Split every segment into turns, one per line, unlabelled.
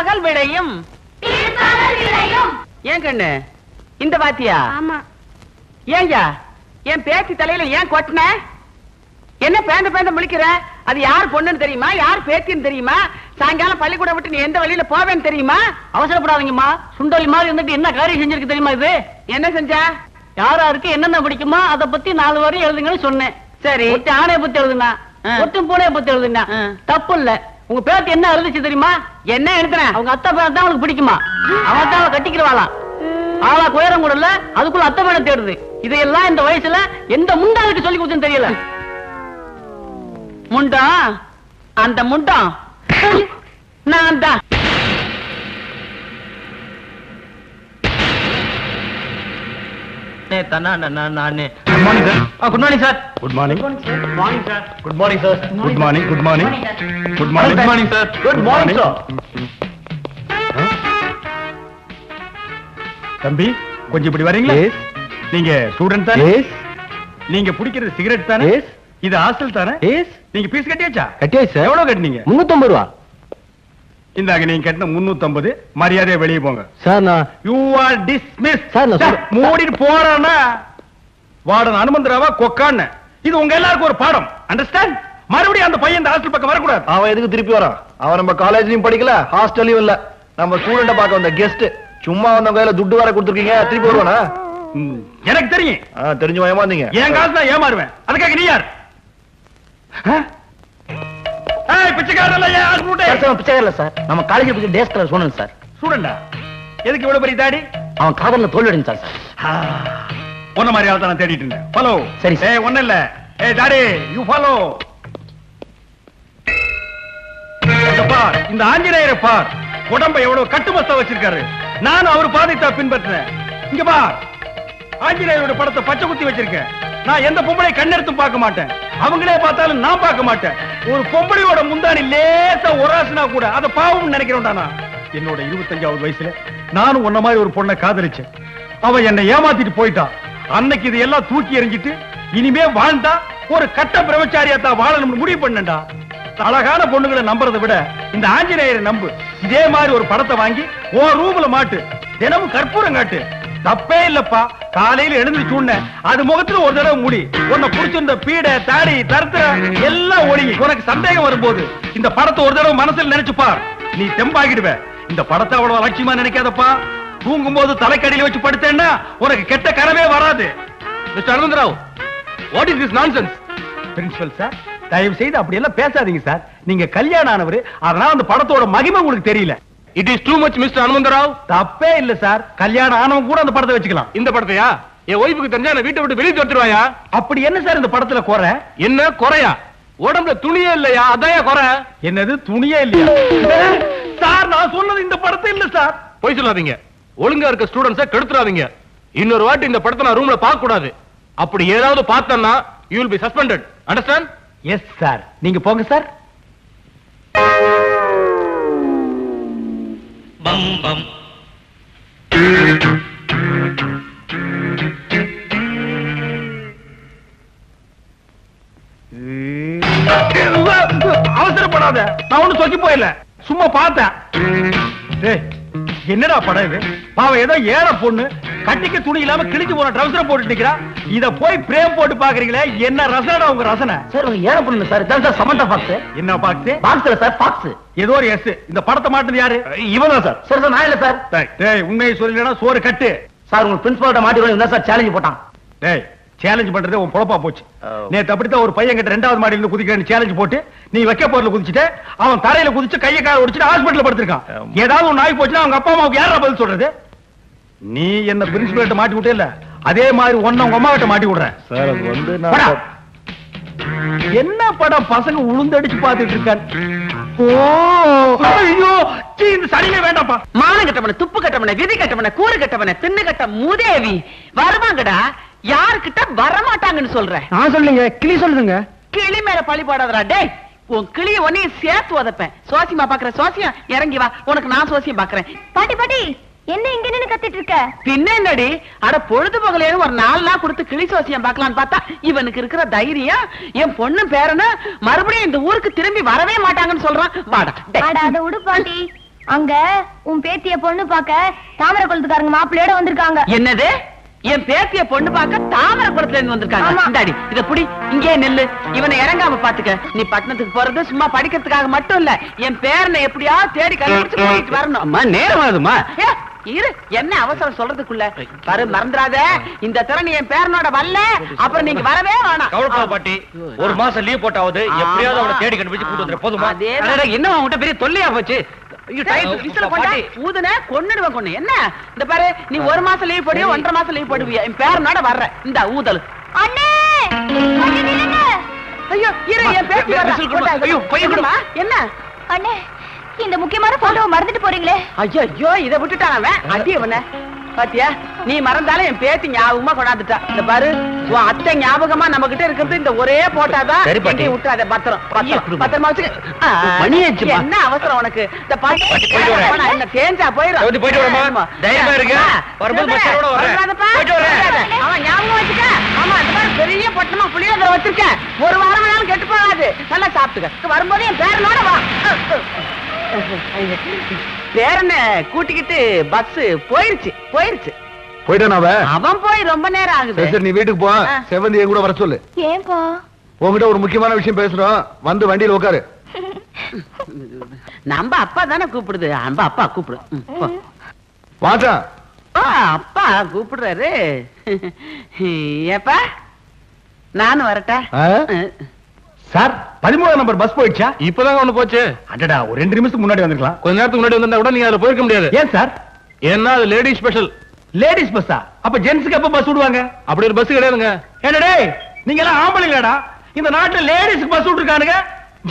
பகல் விளையும் ஏன் கண்ணு இந்த பாத்தியா?
ஆமா.
ஏங்கா என் பேத்தி தலையில ஏன் கொட்டின? என்ன பேந்த முழிக்கிற? அது யார் பொண்ணுன்னு தெரியுமா? யார் பேத்தின்னு தெரியுமா? சாயங்காலம் பள்ளிக்கூடம் விட்டு நீ எந்த வழியில போவேன்னு தெரியுமா?
அவசரப்படாதீங்கம்மா. சுண்டலி மாதிரி இருந்துட்டு என்ன காரியம் செஞ்சிருக்கு தெரியுமா? இது
என்ன செஞ்சா?
யாராருக்கு என்னென்ன பிடிக்குமா அதை பத்தி 4 வரையும் எழுதுங்கன்னு சொன்னேன்.
சரி,
ஆணைய பத்தி எழுதுனா, ஒட்டும் பூனைய பத்தி எழுதுனா தப்பு இல்ல. உங்க பேத்தி என்ன எழுதுச்சு தெரியுமா?
என்ன எழுதுன?
அவங்க அத்தை பேர் தான் அவனுக்கு பிடிக்குமா? அவன் தான் கட்டிக்கிறவாளாம். ஆளா குயரம் கூட இல்ல, அதுக்குள்ள அத்தை பேரை தேடுது. இதையெல்லாம் இந்த வயசுல எந்த முண்டாளுக்கு சொல்லி கொடுத்துன்னு தெரியல.
முண்டம், அந்த முண்டம் நான் தான்.
Good morning sir. Good morning sir.
Good morning.
Good morning sir.
Good morning sir. Good morning. Good morning. Good morning sir.
Good morning sir.
தம்பி கொஞ்சம் இப்படி வரீங்களா? நீங்க ஸ்டூடண்ட் தானே? நீங்க பிடிக்கிறது சிகரெட் தானே? இது ஹாஸ்டல் தானே? நீங்க ஃபீஸ் கட்டியாச்சா?
கட்டியாச்சு சார்.
எவ்வளவு கட்டினீங்க?
350 ரூபா.
இந்தாங்க நீங்க கட்டின 350. மரியாதையா வெளியே போங்க.
சார் நான்
யூ ஆர் டிஸ்மிஸ்.
சார் நான்
மூடிட்டு போறானா வார்டன் அனுமந்தராவா கொக்கான்னு. இது உங்க எல்லாருக்கும் ஒரு பாடம். அண்டர்ஸ்டாண்ட்? மறுபடியும் அந்த பையன் இந்த ஹாஸ்டல் பக்கம் வரக்கூடாது.
அவன் எதுக்கு திருப்பி வரான்? அவன் நம்ம காலேஜ்லயும் படிக்கல, ஹாஸ்டல்லயும் இல்ல. நம்ம ஸ்டூடெண்ட பார்க்க வந்த கெஸ்ட். சும்மா வந்த கையில துட்டு வர கொடுத்துருக்கீங்க, திருப்பி வருவானா?
எனக்கு தெரியும்.
தெரிஞ்சு ஏமாந்தீங்க.
என் காசு தான் ஏமாறுவேன். அதுக்காக நீ யார்?
பிச்சைக்காரல சார். நம்ம காலேஜ் பத்தி டேஸ் கலர் சொன்னேன் சார்.
ஸ்டூடெண்டா? எதுக்கு இவ்வளவு பெரிய தாடி?
அவன் காதல்ல தோல்வி அடைஞ்சான் சார்.
ஒன்ன மாதிரி ஆள் தான் நான் தேடிட்டு இருந்தேன். ஃபாலோ.
சரி சார்.
ஒண்ணு இல்ல. தாடி யூ ஃபாலோ. பார், இந்த ஆஞ்சநேயரை பார். உடம்ப எவ்வளவு கட்டுமஸ்தா வச்சிருக்காரு. நானும் அவர் பாதைத்தா பின்பற்றினேன். இங்க பார், ஆஞ்சநேயரோட படத்தை பச்சை குத்தி வச்சிருக்கேன். நான் எந்த பொம்பளை கண்ணெடுத்தும் பார்க்க மாட்டேன். அவங்களே பார்த்தாலும் நான் பார்க்க மாட்டேன். ஒரு பொம்பளையோட முந்தானி லேசா ஒராசுனா கூட அதை பாவம்னு நினைக்கிறேன்டா. என்னோட 25வது வயசுல நானும் உன்ன மாதிரி ஒரு பொண்ணை காதலிச்சேன். அவ என்னை ஏமாத்திட்டு போயிட்டா. அன்னைக்கு இதையெல்லாம் தூக்கி எறிஞ்சிட்டு இனிமே வாழ்ந்தா ஒரு கட்ட பிரம்மச்சாரியாத்தா வாழணும்னு முடிவு பண்ணேன்டா. அழகான பொண்ணுகளை நம்புறதை விட இந்த ஆஞ்சநேயரை நம்பு. இதே மாதிரி ஒரு படத்தை வாங்கி உன் ரூம்ல மாட்டு. தினமும் கற்பூரம் காட்டு. தப்பே இல்லப்பா. காலையில எழுந்து சூண்ண அது முகத்துல ஒரு தடவை முடி. உன்னை புடிச்சிருந்த பீடை தாடி தருத்திர எல்லாம் ஒழுங்கி. உனக்கு சந்தேகம் வரும்போது இந்த படத்தை ஒரு தடவை மனசுல நினைச்சு பார். நீ தெம்பாகிடுவ. இந்த படத்தை அவ்வளவு லட்சியமா நினைக்காதப்பா. தூங்கும் போது தலைக்கடியில வச்சு படுத்தேன்னா உனக்கு கெட்ட கனவே வராது. Mister Anantharao, what is this nonsense? Principal sir, தயவு செய்து அப்படி எல்லாம் பேசாதீங்க சார். நீங்க கல்யாணம் ஆனவர், அதனால அந்த படத்தோட மகிமை உங்களுக்கு தெரியல. It is too much mister Hanumantharao. தப்பே இல்ல சார். கல்யாணம் ஆனவங்க கூட அந்த படத்தை வச்சுக்கலாம். இந்த படத்தையா? என் ஒய்ஃபுக்கு தெரிஞ்சா நான் வீட்டை விட்டு வெளியே தோத்துருவாயா? அப்படி என்ன சார் இந்த படத்துல குறை? என்ன குறையா? உடம்புல துணியே இல்லையா? அதான் குறை. என்னது துணியே இல்லையா? சார் நான் சொன்னது இந்த படத்தை இல்ல சார். போய் சொல்லாதீங்க. ஒழுங்கா இருக்க ஸ்டூடண்ட்ஸை கெடுத்துறாதீங்க. இன்னொரு வாட்டி இந்த படத்தை நான் ரூம்ல பார்க்க கூடாது. அப்படி ஏதாவது பார்த்தேன்னா you will be suspended. Understand? Yes sir. நீங்க போங்க சார். பம் பம். அவசரப்படாத. நான் ஒண்ணு சொக்கி போயில. சும்மா பார்த்தேன். என்னடா படம் இது? பாவம் ஏதோ ஏற பொண்ணு கட்டிக்க துணி இல்லாம கிழிஞ்சு போன ட்ரவுசரை போட்டு நிக்கிறா. இத போய் பிரேம் போட்டு பாக்குறீங்களே, என்ன ரசனடா உங்க ரசனை?
சார் உங்க ஏற பொண்ணு சார். இதான் சார் சமந்தா பாக்ஸ்.
என்ன பாக்ஸ்?
பாக்ஸ்ல சார் பாக்ஸ்.
ஏதோ ஒரு எஸ். இந்த படத்தை மாட்டது யாரு? இவன் தான் சார்.
சார் சார் நான் இல்ல சார்.
டேய் உண்மையை சொல்லலனா சோறு கட்டு.
சார் உங்க பிரின்சிபல்ட்ட மாட்டிரோம். என்ன சார் சேலஞ்ச் போட்டான்?
டேய் சேலஞ்ச் பண்றதே உன் பொழப்பா போச்சு. நேத்து அப்படித்தான் ஒரு பையன் கிட்ட 2வது மாடியில இருந்து குதிக்கிறேன்னு சேலஞ்ச் போட்டு நீ வைக்க போறல குதிச்சிட்டு அவன் தரையில குதிச்சு கையை கால ஒடிச்சிட்டு ஹாஸ்பிடல்ல படுத்திருக்கான். ஏதாவது ஒரு நாய் போச்சுன்னா அவங்க அப்பா அம்மாவுக்கு யாரா பதில் சொல்றது? நீ என்ன பிரின்சிபல்ட்ட மாட்டி விட்டே இல்ல, அதே மாதிரி ஒன்ன உங்க அம்மா கிட்ட மாட்டி விடுறேன்
சார். அது வந்து
என்ன படம் பசங்க உளுந்தடிச்சு பாத்துட்டு இருக்கான். ஐயோ இந்த சரியே வேண்டாப்பா.
மானம் கட்டவன, துப்பு கட்டவன, விதி கட்டவன, கூறு கட்டவன, தின்னு கட்ட மூதேவி வருவாங்கடா. யாருக்கிட்ட வரமாட்டாங்கன்னு சொல்ற?
நான் சொல்லுங்க, கிளி சொல்லுங்க.
கிளி மேல பழி போடாதடா. டேய் உன் கிளிய ஒன்னையும் சேர்த்து உதப்பேன். சோசியமா பாக்குற சோசியம் இறங்கி வா. உனக்கு நான் சோசியம் பாக்குறேன்.
பாட்டி பாட்டி என்ன இங்க நின்னு கத்திட்டு இருக்க?
பின்ன என்னடி? அட பொழுது போகலேன்னு ஒரு 4 நாள் கொடுத்து கிளி சோசியம் பார்க்கலான்னு பார்த்தா இவனுக்கு இருக்கிற தைரியம் என் பொண்ணு பேரனு மறுபடியும் இந்த ஊருக்கு திரும்பி வரவே மாட்டாங்கன்னு சொல்றான். வாடா
அட அத விடு பாட்டி. அங்க உன் பேத்திய பொண்ணு பாக்க தாமரை குளத்துக்காரங்க மாப்பிள்ளையோட வந்திருக்காங்க.
என்னது? என் பேத்திய பொண்ணு பார்க்க தாமரபுரத்துல இருந்து வந்திருக்காங்க.
ஆமா.
இந்தாடி இத புடி, இங்கே நெல்லு. இவனை இறங்காம பாத்துக்க. நீ பட்டணத்துக்கு போறது சும்மா படிக்கிறதுக்காக மட்டும் இல்ல, என் பேரனை எப்படியாவது தேடி கண்டுபிடிச்சு கூட்டிட்டு வரணும்.
அம்மா நேரம் ஆகுதுமா.
ஏ, இரு, என்ன அவசரம் சொல்றதுக்குள்ள பாரு, மறந்துடாத. இந்த திறன் என் பேரனோட வரல, அப்புறம் நீங்க வரவே வேணாம்.
கவலைப்பட பாட்டி, ஒரு மாசம் லீவ் போட்டாவது எப்படியாவது அவனை தேடி கண்டுபிடிச்சு கூட்டு வந்துரு போதுமா?
அதே
என்ன உங்ககிட்ட பெரிய தொல்லையா போச்சு?
என்ன இந்த பாரு, நீ ஒரு மாசம் லீவ் போடியோ 1.5 மாசம் லீவ் போடுவியா, என் பேரனோட வர்ற. இந்த ஊதல்.
அண்ணே கொஞ்சம் நில்லுங்க.
ஐயோ இரு, என் பேத்தி வர்றா.
ஐயோ,
போய்டுமா? என்ன
அண்ணே இந்த முக்கியமான போட்டோவை மறந்துட்டு போறீங்களே.
ஐயோ ஐயோ, இத விட்டுட்டான் அவன். அடி அவன. பாத்தியா, நீ மறந்தாலும் என் பேத்தி ஞாபகமா கொண்டாந்துட்டா. இந்த பாரு, உன் அத்தை ஞாபகமா நம்ம கிட்ட இருக்கிறது இந்த ஒரே போட்டாதான்.
சரி பாட்டி.
விட்டுறாத, பத்திரம் பத்திரமா வச்சுக்க.
மணியாச்சுமா.
என்ன அவசரம் உனக்கு? இந்த பாட்டி
போயிட்டு வரேன்.
என்ன தேஞ்சா போயிடும்.
போயிட்டு வரமா? தைரியமா இருங்க. வரும்போது பஸ்ஸரோட வரேன். போயிட்டு வரேன்.
அவன் ஞாபகம் வச்சுக்க. ஆமா, இந்த மாதிரி பெரிய பட்டணமா புளியோதரை வச்சிருக்கேன். ஒரு வாரம் வேணாலும் கெட்டு போகாது. நல்லா சாப்பிட்டுக்க. வரும்போது என் பேரனோட வா. பேரனை கூட்டிக்கிட்டு பஸ் போயிருச்சு.
போயிட்டான்
அவன் போய் ரொம்ப நேரம் ஆகுது.
சரி நீ வீட்டுக்கு போ. செவந்தி என் கூட வர சொல்லு.
ஏன்பா?
உங்ககிட்ட ஒரு முக்கியமான விஷயம் பேசுறோம். வந்து வண்டியில உட்காரு.
நம்ம அப்பா தானே கூப்பிடுது. நம்ம அப்பா கூப்பிடு.
வாசா
அப்பா கூப்பிடுறாரு. ஏப்பா நானும் வரட்டா?
சார், 13 நம்பர் பஸ் போயிடுச்சா?
இப்பதாங்க ஒண்ணு போச்சு.
அடடா, ஒரு 2 நிமிஷத்துக்கு முன்னாடி வந்திருக்கலாம்.
கொஞ்ச நேரத்துக்கு முன்னாடி வந்தா கூட நீங்க அதுல போயிருக்க முடியாது.
ஏன் சார்?
ஏன்னா அது லேடி ஸ்பெஷல்.
லேடிஸ் பஸ்ஸா? அப்ப ஜென்ஸ்க்கு எப்ப பஸ் விடுவாங்க?
அப்படி ஒரு பஸ் கிடையாதுங்க.
என்னடே, நீங்க எல்லாம் ஆம்பளைங்களாடா? இந்த நாட்டுல லேடிஸ்க்கு பஸ் விட்டுருக்கானுங்க,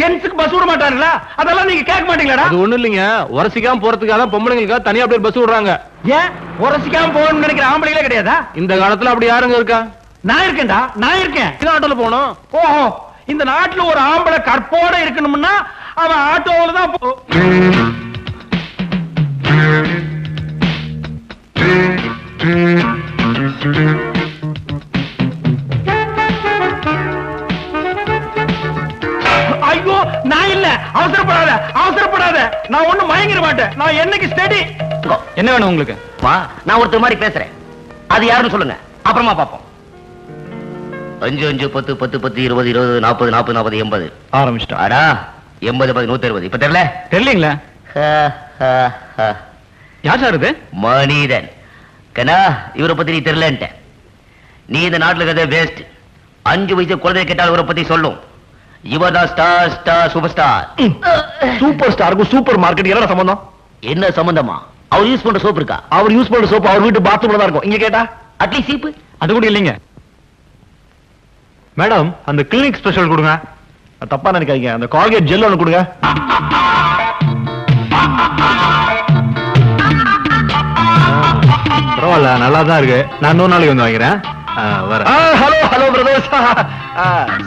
ஜென்ஸ்க்கு பஸ் விட மாட்டாங்களா? அதெல்லாம் நீங்க கேட்க மாட்டீங்களாடா?
அது ஒண்ணு இல்லைங்க, உரசிக்காம போறதுக்காக தான் பொம்பளைங்களுக்காக தனியா அப்படியே பஸ் விடுறாங்க.
ஏன் உரசிக்காம போகணும்னு நினைக்கிற ஆம்பளைங்களே கிடையாதா?
இந்த காலத்துல அப்படி யாருங்க இருக்கா?
நான் இருக்கேன்டா, நான் இருக்கேன்.
இந்த ஆட்டோல போகணும்.
ஓஹோ, இந்த நாட்டுல ஒரு ஆம்பளை கற்போட இருக்கணும்னா அவன் ஆட்டோல தான் ஐயோ, நான் இல்ல. அவசரப்படாத. நான் ஒண்ணும் மயங்கிட மாட்டேன். நான் என்னைக்கு ஸ்டடி.
என்ன வேணும் உங்களுக்கு?
நான் ஒருத்தர் மாதிரி பேசுறேன். அது யாருன்னு சொல்லுங்க, அப்புறமா பாப்போம். 5 5 10 10 10 20 20 40 40 40 80
ஆரம்பிச்சிட்டா.
அடா 80 10 120. இப்ப தெரியல?
தெரியலீங்களா? யார் சார் இது?
மனிதன். கண்ணா, இவரை பத்தி நீ தெரியலன்ட்ட. நீ இந்த நாட்டுல இருக்கிறத வேஸ்ட். 5 வயசு குழந்தை கேட்டால் இவரை பத்தி சொல்லும். இவர் தான் ஸ்டார் சூப்பர் ஸ்டார்.
சூப்பர் ஸ்டாருக்கும் சூப்பர் மார்க்கெட் என்ன சம்பந்தம்?
என்ன சம்பந்தமா? அவர் யூஸ் பண்ற சோப்பு இருக்கா?
அவர் யூஸ் பண்ற சோப்பு அவர் வீட்டு பாத்ரூம்ல தான் இருக்கும். இங்க கேட்டா
அட்லீஸ்ட் சீப்பு
அது கூட இல்லைங்க. மேடம், அந்த கிளினிக் ஸ்பெஷல் கொடுங்க.
தப்பா நினைக்காதீங்க, அந்த கால்கேட் ஜெல் ஒன்று கொடுங்க.
பரவாயில்ல, நல்லா தான் இருக்கு. நான் இன்னொரு நாளைக்கு வந்து வாங்கிறேன்.
Hello brothers.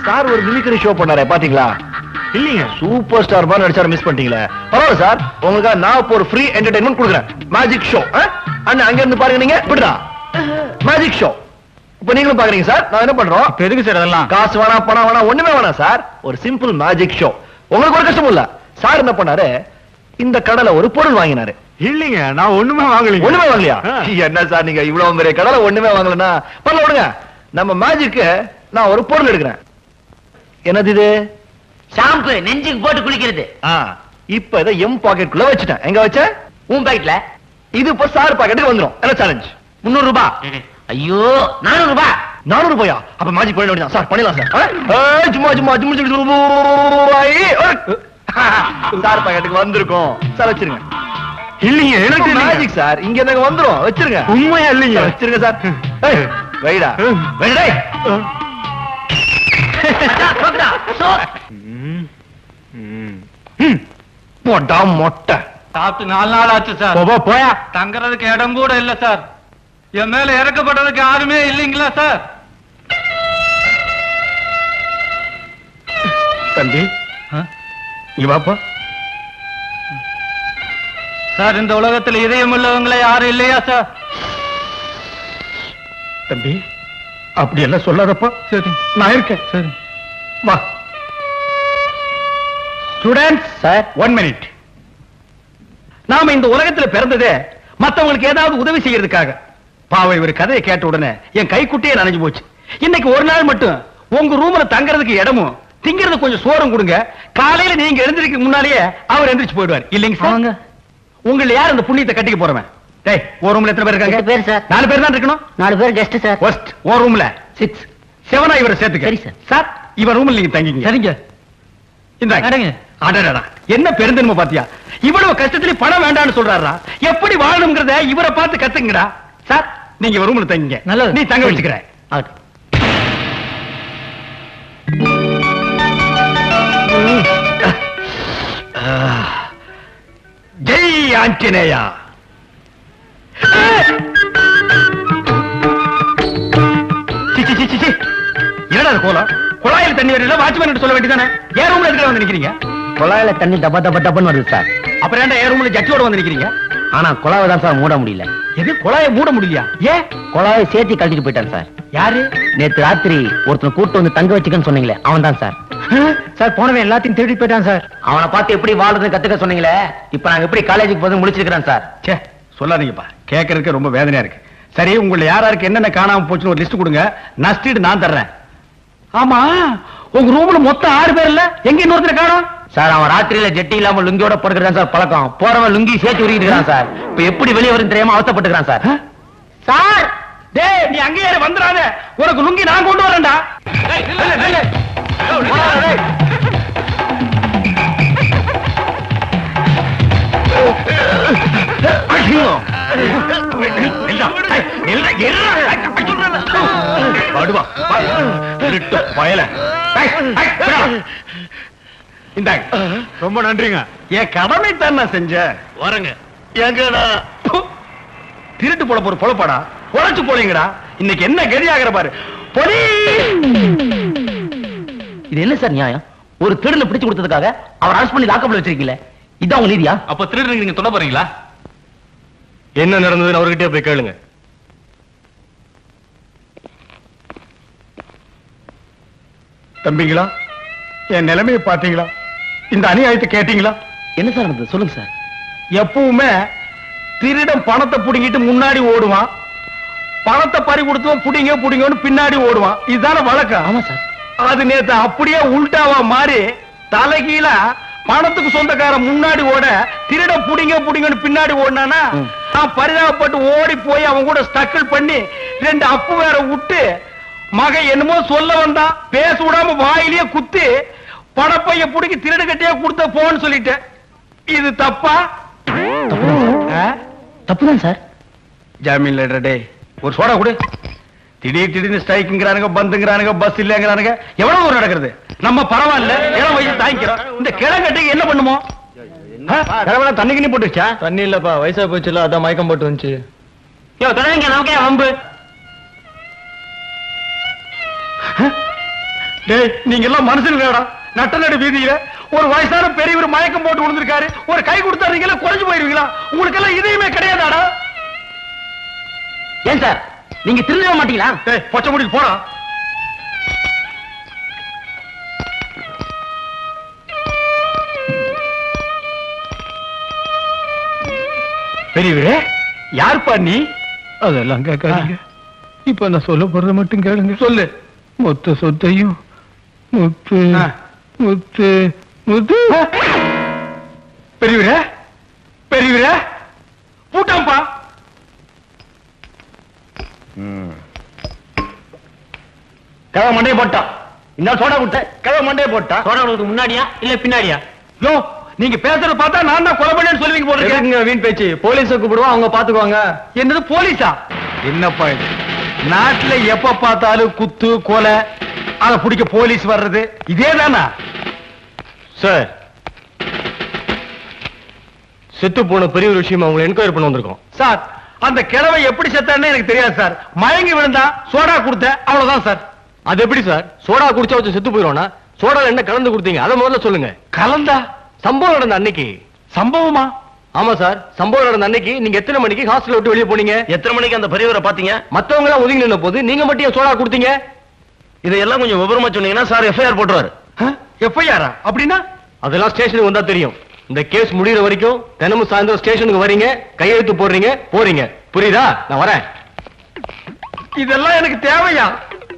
சார் ஒரு மிமிக்ரி ஷோ பண்ணாரே, பாத்தீங்களா?
இல்லீங்க.
சூப்பர் ஸ்டார் மாதிரி நடிச்சாரு, மிஸ் பண்ணிட்டீங்களே. பரவாயில்ல சார், உங்களுக்கு நான் இப்போ ஒரு ஃப்ரீ என்டர்டைன்மெண்ட் கொடுக்குறேன். Magic show. அண்ணா அங்க இருந்து பாருங்க, நீங்க இப்படிதான் மேஜிக் ஷோ. இப்ப நீங்களும் பாக்குறீங்க சார். நான் என்ன பண்றோம்?
இப்ப எதுக்கு சார் அதெல்லாம்?
காசு வேணாம், பணம் வேணாம், ஒண்ணுமே வேணாம் சார். ஒரு சிம்பிள் மேஜிக் ஷோ. உங்களுக்கு ஒரு கஷ்டம் இல்ல. சார் என்ன பண்ணாரு, இந்த கடையில ஒரு பொருள் வாங்கினாரு.
இல்லீங்க, நான் ஒண்ணுமே வாங்கலைங்க.
ஒண்ணுமே வாங்கலையா? என்ன சார் நீங்க இவ்வளவு பெரிய கடையில ஒண்ணுமே வாங்கலன்னா பரவாயில்ல விடுங்க. நம்ம மேஜிக்கு நான் ஒரு பொருள் எடுக்கிறேன். என்னது இது?
ஷாம்பு நெஞ்சுக்கு போட்டு குளிக்கிறது.
இப்ப இதை எம் பாக்கெட்டுக்குள்ள வச்சுட்டேன். எங்க வச்ச?
உன் பாக்கெட்ல.
இது இப்ப சார் பாக்கெட்டுக்கு வந்துரும். என்ன சேலஞ்ச்?
300 ரூபாய். ஐயோ, 400 ரூபாய்.
400 ரூபாயா? அப்ப மேஜிக் பண்ண வேண்டியதான் சார். பண்ணிடலாம் சார். சார் பாக்கெட்டுக்கு வந்திருக்கும் சார். வச்சிருங்க.
இல்லீங்க, எனக்கு
மேஜிக் சார். இங்க என்னங்க வந்துரும். வச்சிருங்க.
உண்மையா இல்லீங்க.
வச்சிருங்க சார். வைடா வைடா. போட்டா மொட்டை.
சாப்பிட்டு 4 நாள் ஆச்சு சார்.
போயா.
தங்கறதுக்கு இடம் கூட இல்ல சார். என் மேல இறக்கப்பட்டதுக்கு யாருமே இல்லைங்களா சார்?
தம்பி, இங்க வாப்பா.
சார், இந்த உலகத்துல இதயம் உள்ளவங்கள யாரும் இல்லையா சார்?
தம்பி, அப்படி எல்லாம் சொல்லாதப்பா.
சரி,
நான் இருக்கேன்.
சரி.
வா. Students
sir,
1 minute. நாம இந்த உலகத்துல பிறந்ததே மத்தவங்களுக்கு ஏதாவது உதவி செய்யறதுக்காக. பாவை ஒரு கதையை கேட்ட உடனே என் கைக்குட்டியே நனைஞ்சு போச்சு. இன்னைக்கு ஒரு நாள் மட்டும் உங்க ரூம்ல தங்கறதுக்கு இடமும் திங்கிறது கொஞ்சம் சோறும் கொடுங்க. காலையில நீங்க எழுந்திருக்க முன்னாலேயே அவர் எந்திரிச்சு போயிடுவார். இல்லைங்க சார்? உங்களை யார் அந்த புண்ணியத்தை கட்டிக்க போறவன்? டேய், ஒரு ரூம்ல எத்தனை பேர் இருக்காங்க?
8 பேர் சார்.
4 பேர் தான் இருக்கணும்.
4 பேர் கெஸ்ட் சார்.
ஃபர்ஸ்ட் ஒரு ரூம்ல
6.
7 இவரை சேர்த்துக்க.
சரி சார்.
சார், இவர் ரூம்ல நீங்க தங்கிங்க.
சரிங்க.
இந்தாங்க. அடடடா, என்ன பெருந்தன்மை பாத்தியா? இவ்வளவு கஷ்டத்துல பணம் வேண்டாம்னு சொல்றாரா? எப்படி வாழணும்ங்கறத இவரை பார்த்து கத்துங்கடா. சார், நீங்க இவர் ரூம்ல தங்கிங்க.
நல்லது.
நீ தங்க வச்சுக்கிற. ஜெய் ஆஞ்சநேயா. என்னடா கோலம்? குழாயில் தண்ணி வரல, வாட்ச்மேன் சொல்ல வேண்டியதானே? ஏன் ரூம்ல எதுக்கு வந்து நிக்கிறீங்க?
குழாயில தண்ணி டப்பா டப்பா டப்பான்னு வருது சார்.
அப்புறம் ஏன்டா ஏன் ரூம்ல ஜட்ஜோட வந்து நிக்கிறீங்க?
ஆனா குழாவை தான் சார் மூட முடியல.
எது குழாயை மூட முடியலையா? ஏன்?
குழாவை சேர்த்து கழட்டிட்டு போயிட்டான் சார்.
யாரு?
நேத்து ராத்திரி ஒருத்தனை கூட்டு வந்து தங்க வச்சுக்கன்னு சொன்னீங்களே, அவன் தான் சார்.
சார், போனவன் எல்லாத்தையும் தேடி போயிட்டான் சார்.
அவனை பார்த்து எப்படி வாழ்றதுன்னு கத்துக்க சொன்னீங்களே, இப்ப நாங்க எப்படி காலேஜுக்கு போது முடிச்சிருக்கிறேன் சார்.
சே, சொல்லாதீங்கப்பா, கேட்கறதுக்கு ரொம்ப வேதனையா இருக்கு. சரி, உங்களை யாராருக்கு என்னென்ன காணாம போச்சுன்னு ஒரு லிஸ்ட் கொடுங்க. நஷ்டீடு நான் தர்றேன். ஆமா, உங்க ரூம்ல மொத்தம் 6 பேர் இல்ல, எங்க இன்னொருத்தர காணோம்?
சார், அவன் ராத்திரியில ஜெட்டி இல்லாம லுங்கியோட படுக்கிறான் சார் பழக்கம். போறவன் லுங்கி சேர்த்து உருகிட்டு இருக்கான் சார். இப்ப எப்படி வெளியே வரும் தெரியாம அவசப்பட்டுக்கிறான் சார்.
சார், டேய், நீ அங்கேயே வந்துடாத. உனக்கு லுங்கி நான் கொண்டு வரேன்டா.
ரொம்ப நன்றிங்க.
என் கடமை தான் நான் செஞ்சேன்.
வரங்க.
எங்கடா திருட்டு போல போற பொழப்பாடா? உழைச்சு போலீங்கடா. இன்னைக்கு என்ன கதி ஆகிற பாரு. பொலி.
இது என்ன சார் நியாயம்? ஒரு திருடனை பிடிச்சு கொடுத்ததுக்காக அவர் அரெஸ்ட் பண்ணி லாக்கப்ல வச்சிருக்கீங்களே, இதான் உங்க நீதியா?
அப்ப திருடனுக்கு நீங்க சொல்ல போறீங்களா? என்ன நடந்ததுன்னு அவர்கிட்டயே போய் கேளுங்க.
தம்பிங்களா, என் நிலைமையை பாத்தீங்களா? இந்த அநியாயத்தை கேட்டீங்களா?
என்ன சார் நடந்தது சொல்லுங்க சார்.
எப்பவுமே திருடன் பணத்தை புடிங்கிட்டு முன்னாடி ஓடுவான், பணத்தை பறி கொடுத்தவன் புடிங்க புடிங்கன்னு பின்னாடி ஓடுவான். இதுதானே வழக்கம்.
ஆமா சார்.
அது நேத்து அப்படியே உல்டாவா மாறி தலைகீழ பணத்துக்கு சொந்தக்காரன் முன்னாடி ஓட, திருட புடிங்க புடிங்கன்னு பின்னாடி ஓடினானா, நான் பரிதாபப்பட்டு ஓடி போய் அவன் கூட ஸ்டக்கிள் பண்ணி 2 அப்பு வேற விட்டு, மகன் என்னமோ சொல்ல வந்தான், பேச விடாம வாயிலேயே குத்தி பணப்பைய புடிக்கி திருடு கட்டியா கொடுத்த போன்னு சொல்லிட்டேன். இது தப்பா?
தப்புதான் சார்.
ஜாமீன் லெட்டர். டே, ஒரு சோடா கொடு. திடீர்னு ஸ்ட்ரைக்குங்கிறானுங்க, பந்துங்கிறானுங்க, பஸ் இல்லங்கிறானுங்க. எவ்வளவு ஒரு நடக்கிறது? நம்ம பரவாயில்ல, இளம் வயசு தாங்கிக்கிறோம். இந்த கிழங்கட்டைக்கு என்ன பண்ணுமோ? தண்ணி கிண்ணி போட்டுச்சா?
தண்ணி இல்லப்பா, வயசா போச்சுல, அதான் மயக்கம் போட்டு வந்துச்சு.
நமக்கே வம்பு.
டேய், நீங்க எல்லாம் மனுஷனுங்கடா. நட்ட நடு வீதியில ஒரு வயசான பெரியவர் மயக்கம் போட்டு விழுந்திருக்காரு. ஒரு கை கொடுத்தாருங்களா குறைஞ்சு போயிருவீங்களா? உங்களுக்கு எல்லாம் இதையுமே கிடையாதாடா?
ஏன் சார், நீங்க திருடவே மாட்டீங்களா?
டேய், பொச்ச முடிக்கு போடா. பெரியவரே, யார்ப்பா நீ?
அதெல்லாம் கேட்காதீங்க. இப்ப நான் சொல்ல போறத மட்டும் கேளுங்க.
சொல்லு.
மொத்த சொத்தையும் முத்து
ஆ.
முத்து முத்து.
பெரியவரே, பெரியவரே, பூட்டாம்பா.
கதை மண்டையை போட்டான். இன்னும் சோடா கொடுத்த கதை மண்டையை போட்டா.
சோடா கொடுத்து முன்னாடியா இல்ல பின்னாடியா?
யோ, நீங்க பேசுறத பார்த்தா நான் தான் கொலை பண்ணேன்னு சொல்லுவீங்க போல இருக்கு.
எதுக்குங்க வீண் பேச்சு? போலீஸை கூப்பிடுவோம், அவங்க பாத்துக்குவாங்க.
என்னது போலீஸா? என்னப்பா இது? நாட்டுல எப்ப பார்த்தாலும் குத்து கொலை, அத பிடிக்க போலீஸ் வர்றது இதேதானா?
சார், செத்து போன பெரிய ஒரு விஷயமா உங்களை என்கொயரி பண்ண வந்திருக்கோம்.
சார், அந்த கிழவை எப்படி செத்தான்னு எனக்கு தெரியாது சார். மயங்கி விழுந்தா சோடா கொடுத்த, அவ்வளவுதான் சார்.
அது எப்படி சார்? சோடா குடிச்சா வச்சு செத்து போயிடும்னா சோடால என்ன கலந்து கொடுத்தீங்க அதை முதல்ல சொல்லுங்க.
கலந்தா?
சம்பவம் நடந்த அன்னைக்கு.
சம்பவமா?
ஆமா சார், சம்பவம் நடந்த அன்னைக்கு நீங்க எத்தனை மணிக்கு ஹாஸ்டல் விட்டு வெளியே போனீங்க?
எத்தனை மணிக்கு அந்த பெரியவரை பாத்தீங்க?
மத்தவங்க எல்லாம் ஒதுங்கி நின்ன போது நீங்க மட்டும் ஏன் சோடா கொடுத்தீங்க?
இதையெல்லாம் கொஞ்சம் விவரமா சொன்னீங்கன்னா சார் எஃப்ஐஆர் போட்டுருவாரு.
எஃப்ஐஆரா? அப்படின்னா?
அதெல்லாம் ஸ்டேஷனுக்கு வந்தா தெரியும். இந்த கேஸ் முடியற வரைக்கும் தினமும் சாயந்தரம் ஸ்டேஷனுக்கு வரீங்க, கையெழுத்து போடுறீங்க, போறீங்க. புரியுதா? நான் வரேன்.
இதெல்லாம் எனக்கு தேவையா?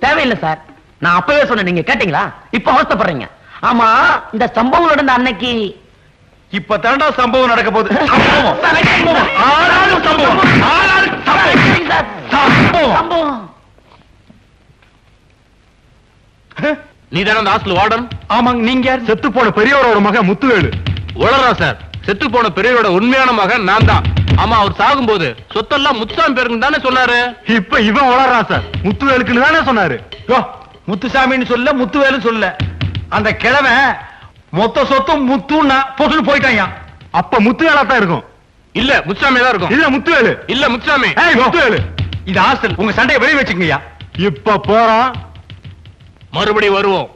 தேவையில்லை சார். நான் அப்பவே சொன்னேன், நீங்க கேட்டீங்களா? இப்ப அவஸ்தைப்படுறீங்க. ஆமா, இந்த சம்பவம் நடந்த அன்னைக்கு
இப்ப தாண்டா சம்பவம் நடக்க போகுது. ஆளாளுக்கு சம்பவம். ஆளாளுக்கு சம்பவம்.
சம்பவம்.
நீ தானே அந்த ஹாஸ்டல் வார்டன்?
ஆமாங்க. நீங்க யார்?
செத்து போன பெரியவரோட மகன் முத்துவேலு. உளறா சார். செத்து போன பெரியவரோட உண்மையான மகன் நான் தான். ஆமா, அவர் சாகும்போது சொத்தெல்லாம் முத்துசாமி பேருக்கு தானே சொன்னாரு. இப்ப இவன் உளறான் சார். முத்துவேலுக்குன்னு தானே சொன்னாரு.
முத்துசாமின்னு சொல்ல, முத்துவேலு சொல்ல. அந்த கிழமை மொத்த சொத்தும் முத்துன்னா பொசுன்னு போயிட்டாங்க.
அப்ப முத்துவேலா தான் இருக்கும். இல்ல முத்துசாமி தான் இருக்கும். இல்ல முத்துவேலு. இல்ல முத்துசாமி. முத்துவேலு.
இது ஹாஸ்டல். உங்க சண்டையை வெளியே வச்சுக்கங்கய்யா.
இப்ப போறோம், மறுபடியும் வருவோம்.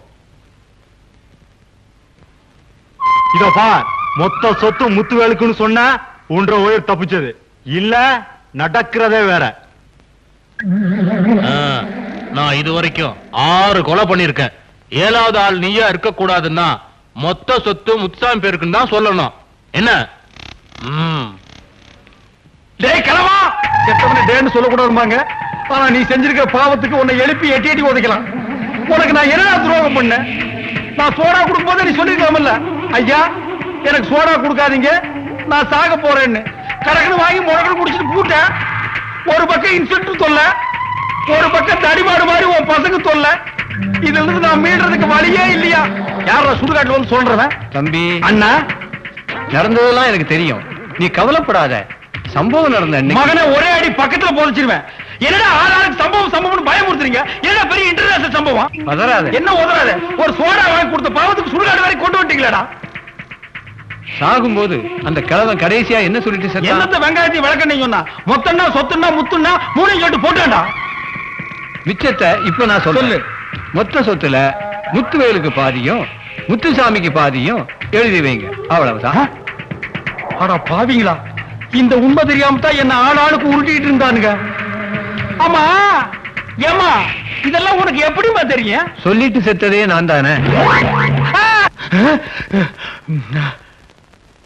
இதோ பார், மொத்த சொத்து முத்துவேலுக்குன்னு சொன்னா உன்ற உயிர் தப்பிச்சது. இல்ல நடக்கிறதே வேற. நான் இது வரைக்கும் 6 கொலை பண்ணிருக்கேன். 7வது ஆள் நீயா இருக்க கூடாதுன்னா மொத்த சொத்து முத்துசாமி பேருக்குன்னு தான் சொல்லணும். என்ன?
டேய் கிழவா, செத்தவன டேன்னு சொல்லக்கூடாதுமாங்க. ஆனா நீ செஞ்சிருக்கிற பாவத்துக்கு உன்னை எழுப்பி எட்டி எட்டி உதைக்கலாம். உனக்கு நான் என்னடா துரோகம் பண்ணேன்? நான் சோடா கொடுக்கும் போது நீ சொல்லிருக்கலாம்ல, ஐயா எனக்கு சோடா கொடுக்காதீங்க, நான் சாக போறேன்னு. கடக்குன்னு வாங்கி முழக்கன்னு குடிச்சிட்டு பூட்டேன். ஒரு பக்கம் இன்ஸ்பெக்டர் தொல்ல, ஒரு பக்கம் தடிமாடு மாதிரி உன் பசங்க தொல்ல. இதுல இருந்து நான் மீள்றதுக்கு வழியே இல்லையா? யாரா சுடுகாட்டுல வந்து சொல்றவன்?
தம்பி,
அண்ணா,
நடந்ததெல்லாம் எனக்கு தெரியும். நீ கவலைப்படாத. சம்பவம் நடந்த
மகனை ஒரே அடி பக்கத்துல போதிச்சிருவேன். என்னடா ஆளாளுக்கு சம்பவம் சம்பவம் பயமுறுத்துறீங்க? என்ன பெரிய இன்டர்நேஷனல் சம்பவம்?
உதறாத.
என்ன உதறாத? ஒரு சோடா வாங்கி கொடுத்த பாவத்துக்கு சுடுகாடு வரை கொண்டு வந்துட்டீங்களா?
சாகும்போது அந்த கிழவன் கடைசியா என்ன சொல்லிட்டு செத்தான்?
என்னத்த வெங்காயத்தை விளக்கணும் சொன்னா? மொத்தம்னா சொத்துன்னா முத்துன்னா மூணையும் சொல்லிட்டு போட்டாண்டா.
மிச்சத்தை இப்ப நான் சொல்லு. மொத்த சொத்துல முத்துவேலுக்கு பாதியும் முத்துசாமிக்கு பாதியும் எழுதி வைங்க. அவ்வளவுதான்.
ஆனா பாவீங்களா, இந்த உண்மை தெரியாம தான் என்ன ஆளாளுக்கு உருட்டிட்டு இருந்தானுங்க. ஆமா ஏமா, இதெல்லாம் உனக்கு எப்படிமா தெரியும்?
சொல்லிட்டு செத்ததே நான் தானே.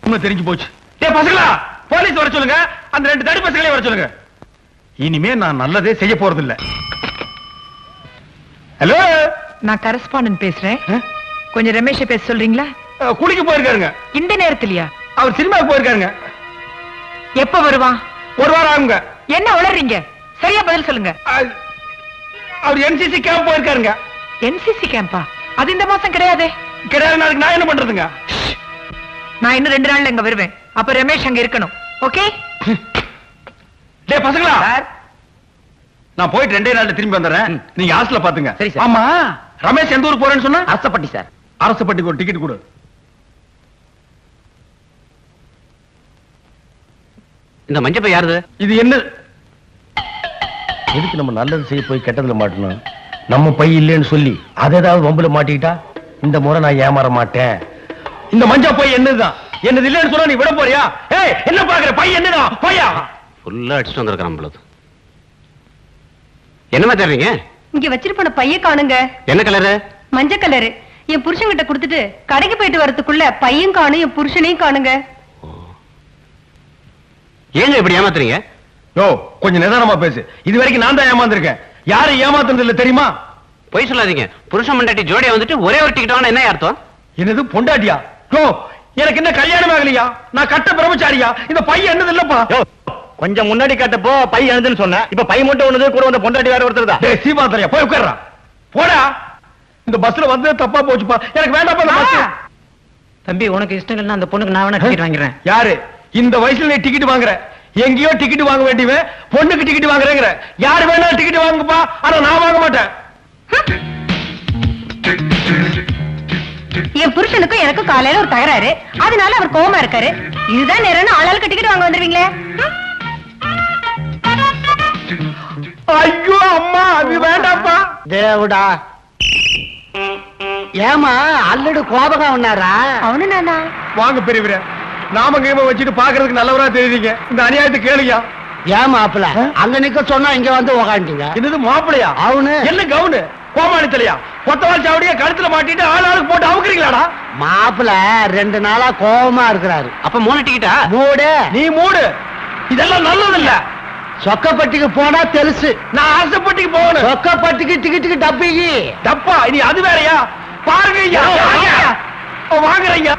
உண்மை தெரிஞ்சு போச்சு. டேய் பசங்களா, போலீஸ் வர சொல்லுங்க. அந்த 2 தடி பசங்களே வர சொல்லுங்க. இனிமே நான் நல்லதே செய்ய போறது இல்ல. ஹலோ,
நான் கரஸ்பாண்டன்ட் பேசுறேன். கொஞ்சம் ரமேஷை பேச சொல்றீங்களா?
குளிக்க போயிருக்காருங்க.
இந்த நேரத்திலயா?
அவர் சினிமாவுக்கு போயிருக்காருங்க.
எப்ப வருவான்?
1 வாரம் ஆகுங்க.
என்ன உளறீங்க? சரியா பதில் சொல்லுங்க.
அவர் NCC கேம்ப் போயிருக்காருங்க.
NCC CAMPA? அது இந்த மாசம் கிடையாதே.
கிடையாது. நாளைக்கு நான் என்ன பண்றதுங்க?
நான் இன்னும் 2 நாள்ல இங்க வருவேன். அப்ப ரமேஷ் அங்க இருக்கணும். ஓகே?
டேய் பசங்களா, நான் போயிட்டு 2 நாள்ல திரும்பி வந்துடுறேன். நீங்க ஹாஸ்டல்ல பாத்துங்க.
சரி சார்.
ஆமா, ரமேஷ் எந்த ஊருக்கு போறேன்னு சொன்னா?
அரசப்பட்டி சார்.
அரசப்பட்டிக்கு ஒரு டிக்கெட் கொடு.
இந்த மஞ்சப்பை யாருது?
இது என்ன?
எதுக்கு நம்ம நல்லது செய்ய போய் கெட்டதுல மாட்டணும்? நம்ம பை இல்லைன்னு சொல்லி அதை ஏதாவது வம்புல மாட்டிக்கிட்டா இந்த முறை நான் ஏமாற மாட்டேன்.
இந்த மஞ்சா பை என்னதுதான்? என்னது இல்லைன்னு சொன்னா நீ விட போறியா? ஏய், என்ன பாக்குற? பை என்னதான்? பையா
ஃபுல்லா அடிச்சுட்டு வந்திருக்கான் நம்மளது. என்னமா தேடுறீங்க?
இங்க வச்சிருப்பன பைய காணுங்க.
என்ன கலரு?
மஞ்சள் கலரு. என் புருஷன்கிட்ட கொடுத்துட்டு கடைக்கு போயிட்டு வரதுக்குள்ள பையன் காணும், என் புருஷனையும் காணுங்க.
ஏங்க இப்படி ஏமாத்துறீங்க?
யோ, கொஞ்சம் நிதானமா பேசு. இது வரைக்கும் நான் தான் ஏமாந்துருக்கேன். யாரும் ஏமாத்துறது இல்ல தெரியுமா?
பொய் சொல்லாதீங்க. புருஷன் மண்டாட்டி ஜோடியா வந்துட்டு ஒரே ஒரு டிக்கெட் வாங்க என்ன அர்த்தம்?
என்னது பொண்டாட்டியா? யோ, எனக்கு என்ன கல்யாணம் ஆகலையா? நான் கட்ட பிரம்மச்சாரியா? இந்த பையன் என்னது இல்லப்பா.
கொஞ்சம் முன்னாடி கேட்டப்போ பை என்னதுன்னு சொன்ன. இப்ப பை மட்டும் ஒண்ணுது, கூட வந்த பொண்டாட்டி வேற ஒருத்தர் தான்.
டேய் சீமாத்தரையா, போய் உட்கார்றா. போடா. இந்த பஸ்ல வந்து தப்பா போச்சுப்பா. எனக்கு வேண்டாப்பா இந்த பஸ்.
தம்பி, உனக்கு இஷ்டம் இல்லைன்னா அந்த பொண்ணுக்கு நான் வேணா டிக்கெட் வாங்குறேன்.
யாரு இந்த வயசுல நீ டிக்கெட் வாங்குற? எங்கேயோ டிக்கெட் வாங்க வேண்டியவன் பொண்ணுக்கு டிக்கெட் வாங்குறேங்கிற. யாரு வேணாலும் டிக்கெட் வாங்குப்பா, ஆனா நான் வாங்க மாட்டேன்.
என் புருஷனுக்கும் எனக்கும் காலையில ஒரு தகராறு, அதனால அவர் கோவமா இருக்காரு. இதுதான் நேரம்னு ஆளாளுக்கு டிக்கெட் வாங்க வந்துருவீங்களே.
ஐயோ அம்மா, அது வேண்டாப்பா.
தேவடா, ஏமா அல்லடு கோபகம் உன்னாரா?
அவனு நானா?
வாங்க பெரியவரே, நாம கேம வச்சுட்டு பாக்குறதுக்கு நல்லவரா தெரியுறீங்க. இந்த அநியாயத்தை கேளுயா.
ஏன் மாப்பிள அங்க நிக்க சொன்னா இங்க வந்து உக்காண்டீங்க?
என்னது மாப்பிளையா?
அவனு
என்ன கவுனு? கோமாளி தலையா கொத்தவால் சாவடியா கழுத்துல மாட்டிட்டு ஆளுக்கு போட்டு அவுக்குறீங்களாடா?
மாப்பிள 2 நாளா கோவமா இருக்கிறாரு.
அப்ப 3 டிக்கெட்டா?
மூடு.
நீ மூடு. இதெல்லாம் நல்லது இல்ல.
சொக்கப்பட்டிக்கு போனா தெலுசு.
நான் ஆசைப்பட்டிக்கு போகணும்.
சொக்கப்பட்டிக்கு டிக்கெட்டுக்கு டப்பிக்கு
டப்பா இனி அது வேறயா? பாருங்க ஐயா, வாங்குறீங்க.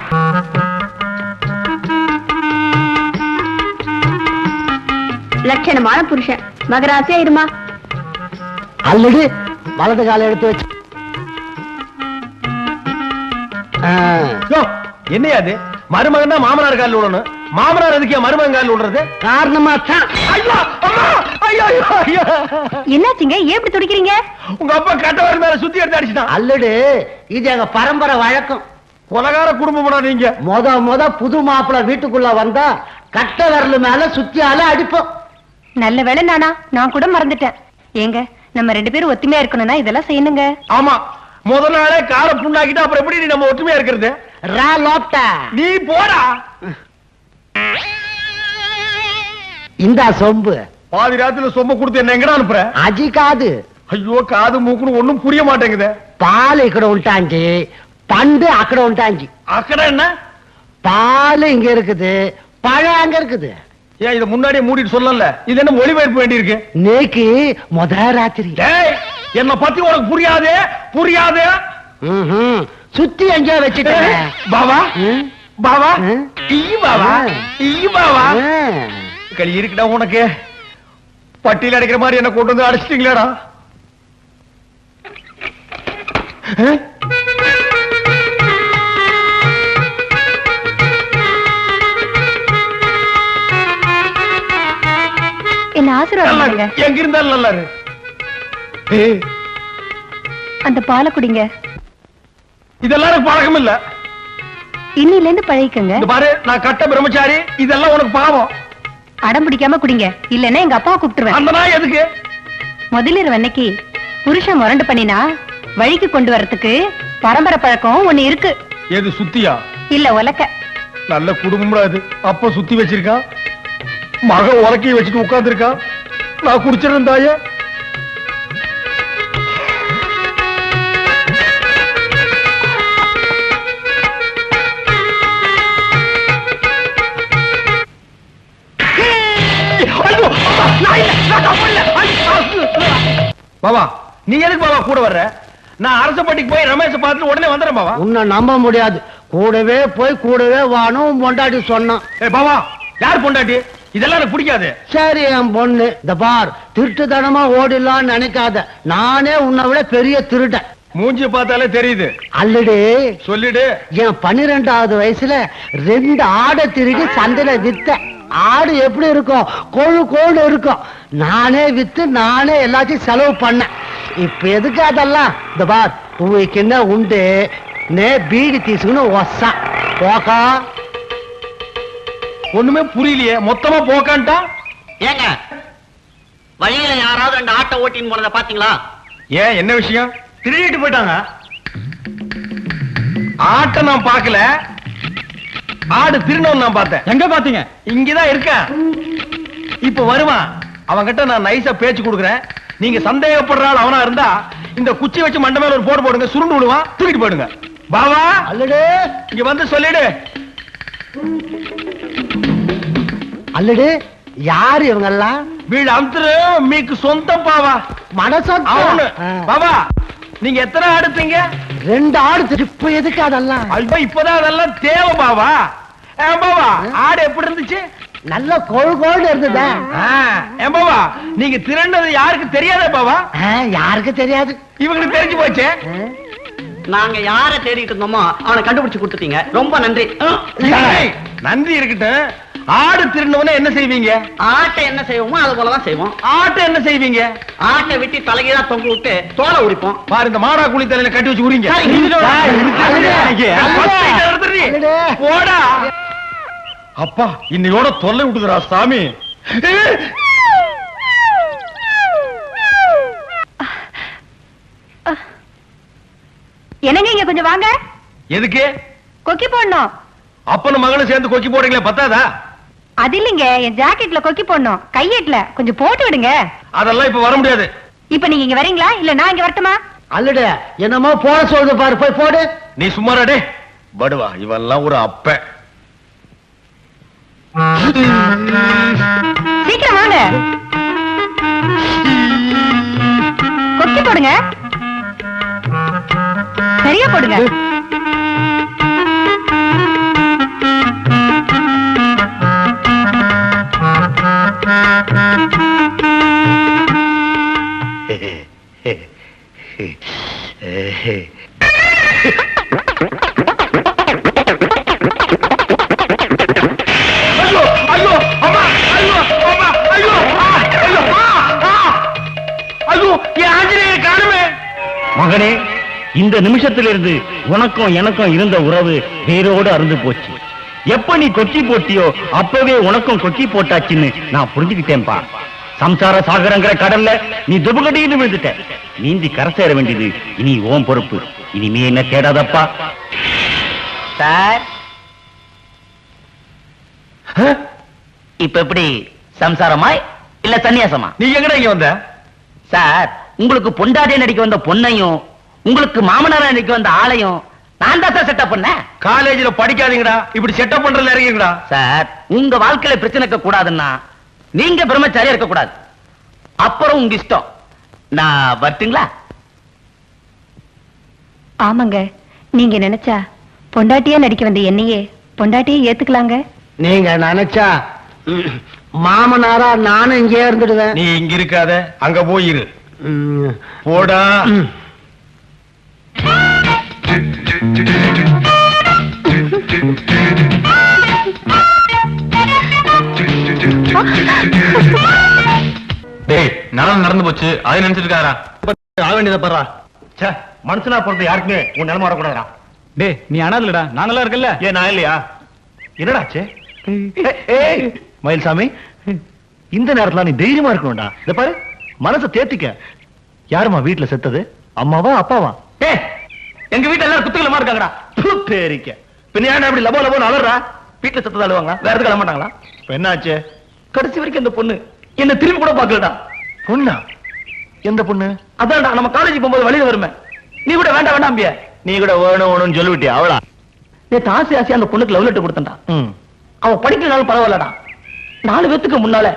லட்சணமான புருஷன் மகராசியா இருமா.
அல்லது வலது காலை எடுத்து வச்சு.
என்னையா அது? மருமகன் தான் மாமனார் காலில் விடணும். மாமனார் எதுக்கு மருமகன் காலில் விடுறது?
காரணமா தான்.
ஐயோ அம்மா, ஐயோ ஐயோ.
என்னாச்சுங்க ஏன் இப்படி துடிக்கிறீங்க?
உங்க அப்பா கட்டவர் மேல சுத்தி எடுத்து அடிச்சுட்டான்.
அல்லடு இது எங்க பரம்பரை வழக்கம்.
கொலகார குடும்பம் நீங்க.
முத புது மாப்பிள வீட்டுக்குள்ள வந்தா கட்ட விரல் மேல சுத்தியால அடிப்போம்.
நல்ல வேளை நானா, நான் கூட மறந்துட்டேன். ஏங்க நம்ம 2 பேரும் ஒத்துமையா இருக்கணும்னா இதெல்லாம் செய்யணுங்க.
ஆமா, முதல் நாளே கார புண்ணாக்கிட்டு அப்புறம் எப்படி நம்ம ஒற்றுமையா இருக்கிறது?
நீ
போடா.
இந்த சொம்பு
பாதி ராத்திரில சொம்ப கொடுத்து என்ன எங்கடா அனுப்புற?
அஜி காது.
ஐயோ காது மூக்குன்னு ஒண்ணும் புரிய மாட்டேங்குது.
பால் ఇక్కడ ఉంటాంజి, பண்டு అక్కడ ఉంటాంజி.
அக்கட என்ன?
பால் இங்க இருக்குது, பழம் அங்க இருக்குது.
ஏன் இத முன்னாடியே மூடிட்டு சொல்லல? இது என்ன மொழிபெயர்ப்பு வேண்டி இருக்கு?
நேக்கு முத ராத்திரி.
டேய், என்ன பத்தி உனக்கு புரியாது புரியாது.
சுத்தி எங்கேயோ வச்சுட்டேன்.
பாவா பாவா ஈ பாவா ஈ பாவா. களி இருக்குடா உனக்கு. பட்டியல அடிக்கிற மாதிரி என்ன கொண்டு வந்து அடிச்சிட்டீங்களேடா.
என்ன ஆசீர்வாதம்.
எங்க இருந்தாலும் நல்லா இரு.
அந்த பாலை குடிங்க.
இதெல்லாம் எனக்கு பழக்கம் இல்ல.
இன்னில இருந்து பழகிக்கங்க.
இந்த பாரு, நான் கட்ட பிரம்மச்சாரி. இதெல்லாம் உனக்கு பாவம்.
அடம் பிடிக்காம குடிங்க, இல்லன்னா எங்க அப்பாவை கூப்பிட்டுருவேன்.
அந்த நாய் எதுக்கு?
முதலிரவு அன்னைக்கு புருஷன் முரண்டு பண்ணினா வழிக்கு கொண்டு வரதுக்கு பரம்பரை பழக்கம் ஒண்ணு இருக்கு.
எது சுத்தியா?
இல்ல உலக்க.
நல்ல குடும்பம் அது. அப்ப சுத்தி வச்சிருக்கான், மக உலக்கையை வச்சுட்டு உட்கார்ந்து இருக்கான். நான் குடிச்சிருந்தேன் தாயே. பாபா, நீ எதுக்கு பாபா கூட வர்ற? நான் அரசப்பட்டிக்கு போய் ரமேஷ் பார்த்துட்டு உடனே வந்துறேன் பாபா.
உன்னை நம்ப முடியாது. கூடவே போய் கூடவே வானும் பொண்டாட்டி சொன்னான்.
பாபா, யார் பொண்டாட்டி? இதெல்லாம் எனக்கு பிடிக்காது.
சரி என் பொண்ணு, இந்த பார், திருட்டுத்தனமா ஓடிடலான்னு நினைக்காத. நானே உன்னை விட பெரிய திருடன்.
மூஞ்சி பார்த்தாலே தெரியுது.
அல்லடு
சொல்லிடு.
என் 12வது வயசுல 2 ஆடை திருடி சந்தையில வித்த. ஆடு எப்படி இருக்கும்? கொழு கோடு இருக்கும். நானே வித்து நானே எல்லாத்தையும் செலவு பண்ணேன். இப்ப எதுக்கு அதெல்லாம்? இந்த பார், உங்களுக்கு என்ன உண்டு? நே பீடி தீசுன்னு ஒசா போக்கா.
ஒண்ணுமே புரியலையே. மொத்தமா போக்கான்ட்டா.
ஏங்க வழியில யாராவது 2 ஆட்டை ஓட்டின்னு போனதை பாத்தீங்களா?
ஏன், என்ன விஷயம்? திருடிட்டு போயிட்டாங்க. ஆட்டை நான் பார்க்கல, ஆடு திருநவன் நான் பார்த்தேன். எங்க பாத்தீங்க? இங்கதான் இருக்கேன். இப்ப வருவான். அவன்கிட்ட நான் நைஸா பேச்சு கொடுக்குறேன். நீங்க சந்தேகப்படுற ஆள் அவனா இருந்தா இந்த குச்சி வச்சு மண்டை மேல ஒரு போடு போடுங்க. சுருண்டு விடுவான், தூக்கிட்டு போயிடுங்க. பாவா,
அல்லடு
இங்க வந்து சொல்லிடு.
அல்லடு யாரு இவங்கெல்லாம்?
வீடு அமுத்துரு மீக்கு சொந்தம் பாவா.
மனசொந்த
அவனு. பாவா, நீங்க எத்தனை ஆடுத்தீங்க?
2 ஆடு. இப்ப எதுக்கு அதெல்லாம்?
ஐயோ, இப்பதான் அதெல்லாம் தேவை பாவா. பாவா, ஆடு எப்படி இருந்துச்சு?
நல்ல கோழு கோழு இருந்ததா?
ஏன் பாவா, நீங்க திரண்டது யாருக்கு தெரியாதே பாவா?
யாருக்கு தெரியாது.
இவங்களுக்கு தெரிஞ்சு போச்சு.
நாங்க யார தேடிட்டு இருந்தோமோ அவனை கண்டுபிடிச்சு கொடுத்துட்டீங்க. ரொம்ப நன்றி.
நன்றி இருக்கட்டும். ஆடு திருநவன என்ன செய்வீங்க?
ஆட்டை என்ன செய்வோமோ அது போலதான் செய்வோம்.
ஆட்டை என்ன செய்வீங்க?
ஆட்டை வெட்டி தலைகீழா தொங்க விட்டு தோலை உரிப்போம்.
பாரு, இந்த மாடா குழி தலையில கட்டி வச்சு உரிங்க. போடா. அப்பா, இன்னையோட தொல்லை விட்டுதுரா சாமி.
என்னங்க இங்க கொஞ்சம் வாங்க.
எதுக்கு?
கொக்கி போடணும்.
அப்பனும் மகனும் சேர்ந்து கொக்கி போடுறீங்களே, பத்தாதா?
அது இல்லைங்க, என் ஜாக்கெட்ல கொக்கி போடணும். கையெட்ல கொஞ்சம் போட்டு விடுங்க.
அதெல்லாம் இப்ப வர முடியாது.
இப்ப நீங்க இங்க வரீங்களா இல்ல நான் இங்க வரட்டுமா?
அல்லடே என்னமோ போட சொல்லுது பாரு, போய் போடு.
நீ சும்மாடே படுவா, இவெல்லாம் ஒரு அப்ப.
சீக்கிரம் வாங்க, கொக்கி போடுங்க, சரியா போடுங்க.
மகனே, இந்த நிமிஷத்திலிருந்து உனக்கும் எனக்கும் இருந்த உறவு வேரோடு அருந்து போச்சு. எப்ப நீ கொக்கி போட்டியோ அப்பவே உனக்கும் கொக்கி போட்டாச்சுன்னு நான் புரிஞ்சுக்கிட்டேன்பா. சம்சார சாகரங்கிற கடல்ல நீ துபகடின்னு விழுந்துட்ட. நீந்தி கரை சேர வேண்டியது இனி ஓம் பொறுப்பு. இனிமே என்ன தேடாதப்பா. சார், இப்ப எப்படி சம்சாரமாய் இல்ல சன்னியாசமா?
நீ எங்கடா இங்க வந்த?
சார், உங்களுக்கு பொண்டாட்டிய நடிக்க வந்த பொண்ணையும் உங்களுக்கு மாமனாரா நடிக்க வந்த ஆளையும் நான் தான் சார் செட்டப் பண்ணேன்.
காலேஜ்ல படிக்காதீங்கடா, இப்படி செட்டப் பண்றதுல இறங்கிங்கடா.
சார், உங்க வாழ்க்கையில பிரச்சனை இருக்க கூடாதுன்னா நீங்க பிரம்மச்சாரியா இருக்க கூடாது. அப்புறம் உங்க இஷ்டம். நான் வரட்டுங்களா?
ஆமாங்க, நீங்க நினைச்சா பொண்டாட்டியா நடிக்க வந்த என்னையே பொண்டாட்டியே ஏத்துக்கலாங்க.
நீங்க நினைச்சா மாமனாரா நானும் இங்கே இருந்துடுவேன்.
நீ இங்க இருக்காத, அங்க போயிரு.
ம்.
போடா.
ம்.
டேய், நடந்து போச்சு, அதை நினைச்சிட்டு இருக்காரா?
ஆக வேண்டியதை பாரா.
ச்சே, மனுஷனா பிறந்த யாருக்குமே உன் நிலைமை வரக்கூடாதா?
டேய், நீ அனாதலடா, நான் நல்லா இருக்கல்ல?
ஏன் நான் இல்லையா? என்னடாச்சு? மயில்சாமி, இந்த நேரத்துல நீ தைரியமா இருக்கணும்டா. இத பாரு, மனசை தேத்திக்க. யாருமா வீட்டுல செத்தது? அம்மாவா அப்பாவா?
எங்க வீட்டுல எல்லாரும் குத்துகளமா இருக்காங்கடா.
பேரிக்க பின்ன ஏன் அப்படி லபோ லபோன்னு அலறா?
வீட்டுல சத்தத்தை அழுவாங்க, வேற எதுக்கு அழ மாட்டாங்களா?
இப்ப என்னாச்சு?
கடைசி வரைக்கும் அந்த பொண்ணு என்ன திரும்பி கூட பாக்கலடா.
பொண்ணா? எந்த பொண்ணு?
அதான்டா, நம்ம காலேஜ் போகும்போது வழியில வருமே, நீ கூட வேண்டாம் வேண்டாம்பிய.
நீ கூட வேணும்னு சொல்லிவிட்டியா? அவளா?
நேத்து ஆசை ஆசையா அந்த பொண்ணுக்கு லவ் லெட்டர் கொடுத்தா.
ம்.
அவன் படிக்கிறனாலும் பரவாயில்லடா. 4 பேத்துக்கு முன்னால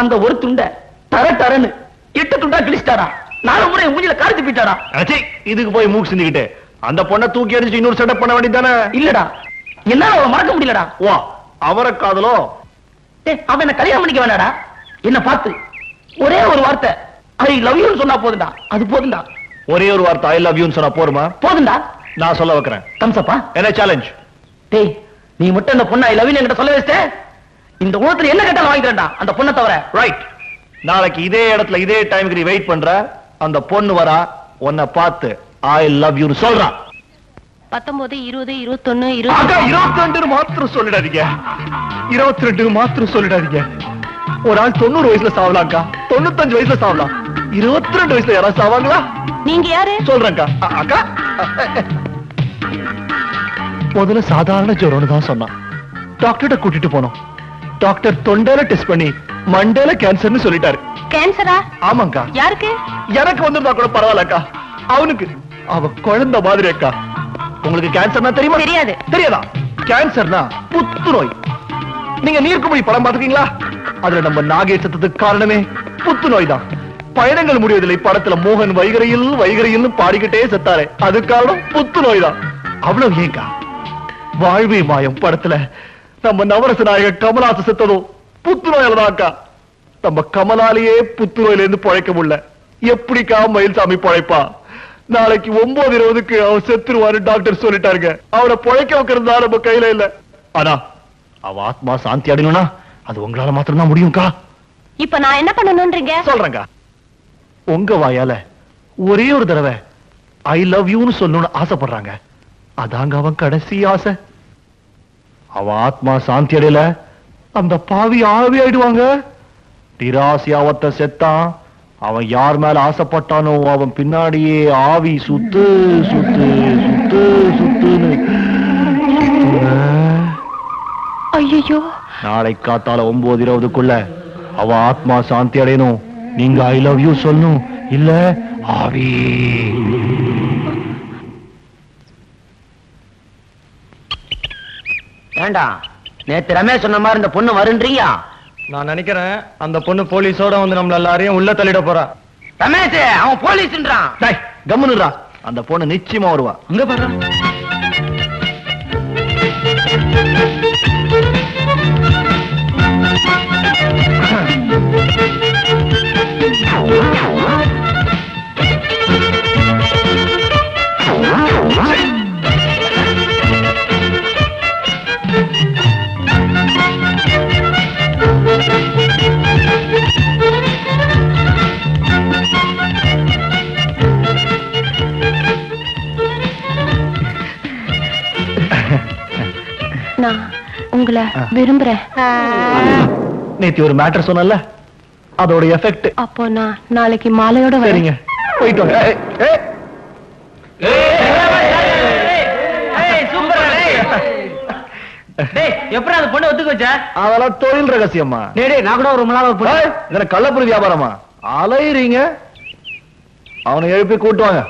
அந்த ஒரு துண்டை தரன்னு 8 துண்டா கிழிச்சிட்டாரா. 4 முறை மூஞ்சில காரிச்சு போயிட்டாரா.
அச்சே, இதுக்கு போய் மூக்கு சிந்திக்கிட்டு அந்த பொண்ணை தூக்கி அடிச்சு இன்னொரு செட்டப் பண்ண வேண்டியதானே?
இல்லடா, என்னால அவன் மறக்க முடியலடா.
வா, அவரை காதலோ?
அவன் என்ன கல்யாணம் பண்ணிக்க வேண்டாடா. என்ன பார்த்து ஒரே ஒரு வார்த்தை ஐ லவ் யூ சொன்னா போதுண்டா. அது போதுண்டா.
ஒரே ஒரு வார்த்தை ஐ லவ் யூன்னு சொன்னா போருமா?
போதுண்டா.
நான் சொல்ல வைக்கிறேன்.
தம்சப்பா.
என்ன சேலஞ்ச்?
டேய், நீ மட்டும் அந்த பொண்ணை ஐ லவ் யூ என்கிட்ட சொல்ல வச்சே, இந்த உலகத்துல என்ன கேட்டாலும் வாங்கிக்கிறேன்டா அந்த பொண்ணை தவிர.
ரைட். நாளைக்கு இதே இடத்துல இதே டைமுக்கு நீ வெயிட் பண்ற. அந்த பொண்ணு வரா, உன்னை பார்த்து ஐ லவ் யூன்னு சொல்றா.
19, 20, 21,
22 மாத்திரம் சொல்லிடாதீங்க. 22 மாத்திரம் சொல்லிடாதீங்க. ஒரு ஆள் 90 வயசுல சாவலாம்க்கா, 95 வயசுல சாவலாம். 22 வயசுல யாராவது சாவாங்களா?
நீங்க யாரு?
சொல்றேன்க்கா. அக்கா, முதல்ல சாதாரண ஜுரம்னு தான் சொன்னான். டாக்டர்கிட்ட கூட்டிட்டு போனோம். டாக்டர் தொண்டையில டெஸ்ட் பண்ணி மண்டையில கேன்சர்னு சொல்லிட்டாரு.
கேன்சரா?
ஆமாங்கா.
யாருக்கு?
எனக்கு வந்திருந்தா கூட பரவாயில்லக்கா, அவனுக்கு அவ குழந்தை மாதிரி அக்கா. உங்களுக்கு கேன்சர்னா தெரியுமா?
தெரியாது.
தெரியாதா? கேன்சர்னா புத்துநோய். நீங்க நீர்க்குமிழி படம் பார்த்திருக்கீங்களா? அதுல நம்ம நாகேஷ் செத்ததுக்கு காரணமே புத்துநோய் தான். பயணங்கள் முடிவதில்லை படத்துல மோகன் வைகரையில் பாடிக்கிட்டே செத்தாரே, அது காரணம் புத்துநோய் தான். அவ்வளவு ஏங்கா, வாழ்வே மாயம் படத்துல நம்ம நவரச நாயகர் கமலாச செத்ததும் புத்துநோயில தான் அக்கா. நம்ம கமலாலேயே புத்துநோயில இருந்து பழைக்க முடியல. எப்படிக்கா மயில்சாமி பழைப்பா? நாளைக்கு 9:20க்கு அவன் செத்துருவாரு டாக்டர் சொல்லிட்டாருங்க. அவனை பழைக்க வைக்கிறது தான் நம்ம கையில இல்ல. ஆனா அவ ஆத்மா சாந்தி அடையணும்னா அது உங்களால மாத்திரம் தான் முடியும்க்கா.
இப்ப நான் என்ன பண்ணணும்ன்றீங்க?
சொல்றேங்க. உங்க வாயால ஒரே ஒரு தடவை ஐ லவ் யூன்னு சொல்லணும்னு ஆசைப்படுறாங்க. அதாங்க அவன் கடைசி ஆசை. அவ ஆத்மா சாந்தி அடையல, அந்த பாவி ஆவி ஆயிடுவாங்க. டிராசியாவத்த செத்தான். அவன் யார் மேல ஆசைப்பட்டானோ அவன் பின்னாடியே ஆவி சுத்து சுத்து சுத்து சுத்துன்னு.
ஐயோ,
நாளை காத்தால 9:20க்குள்ள அவ ஆத்மா சாந்தி அடையணும். நீங்க ஐ லவ் யூ சொல்லணும், இல்ல ஆவி.
ஏண்டா நேத்து ரமேஷ் சொன்ன மாதிரி இந்த பொண்ணு வருன்றீங்க?
நான் நினைக்கிறேன் அந்த பொண்ணு போலீஸோட வந்து நம்மள எல்லாரையும் உள்ள தள்ளிட போறா.
ரமேஷ் அவன் போலீஸ்ன்றான்.
டேய் கம்முனுடா, அந்த பொண்ணு நிச்சயமா வருவா.
அங்க பாரு.
நான் உங்களை விரும்புறேன்.
நேத்தி ஒரு மேட்டர் சொன்னல, அதோட எஃபெக்ட்.
அப்போ நான் நாளைக்கு மாலையோட
சரிங்க, போயிட்டு வாங்க.
எப்படி அந்த பொண்ணு ஒத்துக்க வச்ச?
அதெல்லாம் தொழில் ரகசியமா.
நான் கூட ரொம்ப நாள்
இதெல்லாம் கள்ளப்பொருள் வியாபாரமா? அலையிறீங்க. அவனை எழுப்பி கூட்டுவாங்க.